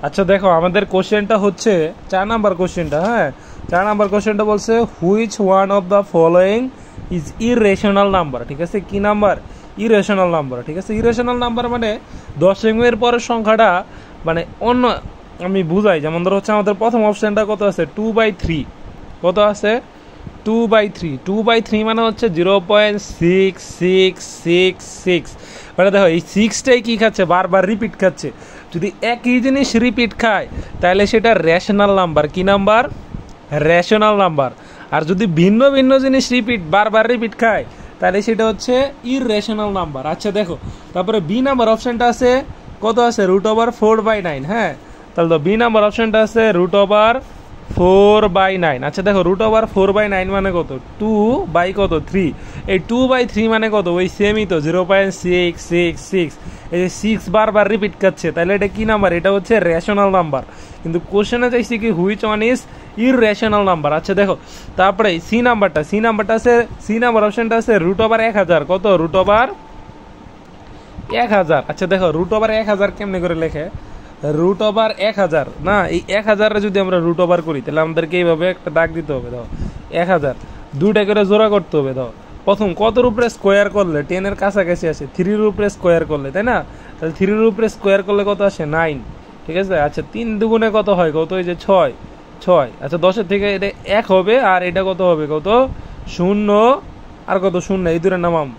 আচ্ছা দেখো আমাদের কোশ্চেনটা হচ্ছে 4 নাম্বার কোশ্চেনটা। হ্যাঁ, 4 নাম্বার কোশ্চেনটা বলছে which one of the following is irrational number. ঠিক আছে, কি নাম্বার? Irrational number. ঠিক আছে, ইরেশনাল নাম্বার মানে দশমিকের পরের সংখ্যাটা মানে অন্য, আমি বুঝাই। যেমন ধরো হচ্ছে আমাদের প্রথম অপশানটা কত আছে, 2/3। কত আছে? 2/3। 2/3 মানে হচ্ছে 0.6666। মানে দেখো এই সিক্সটাই কী খাচ্ছে, বারবার রিপিট খাচ্ছে। যদি একই জিনিস রিপিট খায় তাহলে সেটা রেশনাল নাম্বার। কি নাম্বার? Rational number. আর যদি ভিন্ন ভিন্ন জিনিস বারবার রিপিট খায় তাহলে সেটা হচ্ছে ইররেশনাল নাম্বার। আচ্ছা দেখো, তারপরে বি নাম্বার অপশানটা আছে কত আছে, √4/9। হ্যাঁ, তাহলে তো বি নাম্বার অপশানটা আছে √4/9। আচ্ছা দেখো, √4/9 মানে কত, 2/3। এই 2/3 মানে কত, ওই সেমই তো 0.666। এই যে 6 বারবার রিপিট করছে, তাহলে এটা কি নাম্বার? এটা হচ্ছে রেশনাল নাম্বার। কিন্তু কোশ্চেনে চাইছি কি which one is irrational number. আচ্ছা দেখো, তারপরে সি নাম্বারটা আছে, সি নাম্বার অপশনটা আছে √1000। কত? √1000। আচ্ছা দেখো, √1000 কেমনে করে লেখে? √1000 না, এই 1000 যদি আমরা √ করি তাহলে আমাদেরকে এইভাবে একটা দাগ দিতে হবে। দাও 1000 দুইটা করে জোড়া করতে হবে। দাও প্রথম কতর উপরে স্কোয়ার করলে 10 এর কাছাকাছি আসে, 3 উপরে স্কোয়ার করলে, তাই না? তাহলে 3 উপরে স্কোয়ার করলে কত আসে? 9। ঠিক আছে। আচ্ছা 3 দুগুণে কত হয়? কত? এই যে 6। আচ্ছা 10-এর থেকে এটা 1 হবে, আর এটা কত হবে? কত? 0 আর কত? 0। এই দূরে নামাম।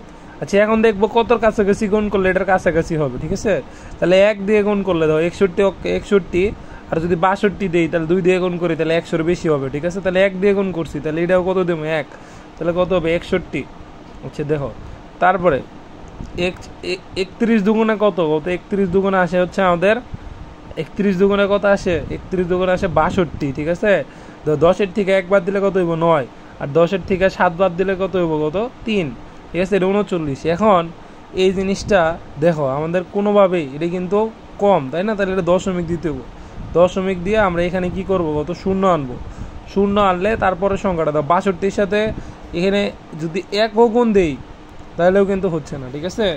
আচ্ছা এখন দেখবো কতর কাছাকাছি গুণ করলে এটার কাছাকাছি হবে। ঠিক আছে, তাহলে 1 দিয়ে গুণ করলে দাও 61। আর যদি 62 দিই তাহলে 2 দিয়ে গুণ করি তাহলে 100-এর বেশি হবে। ঠিক আছে, তাহলে 1 দিয়ে গুণ করছি, তাহলে এটাও কত দেবো? 1। তাহলে কত হবে? 61। আচ্ছা দেখো, তারপরে 31 দুগুণে কত? 31 দুগুণে আসে হচ্ছে আমাদের 31 দুগুণে কত আসে? 31 দুগুণে আসে 62। ঠিক আছে, 10-এর থেকে 1 বাদ দিলে কত হইব? 9। আর 10-এর থেকে 7 বাদ দিলে কত হইব? কত? 3। ঠিক আছে, এটা 39। এখন এই জিনিসটা দেখো আমাদের কোনোভাবেই এটা কিন্তু কম, তাই না? তাহলে এটা দশমিক দিতে হবে। দশমিক দিয়ে আমরা এখানে কি করব? কত? 0 আনবো। 0 আনলে তারপরে সংখ্যাটা দাও 62-র সাথে এখানে যদি 1 গুণ দেই তাহলেও কিন্তু হচ্ছে না। ঠিক আছে।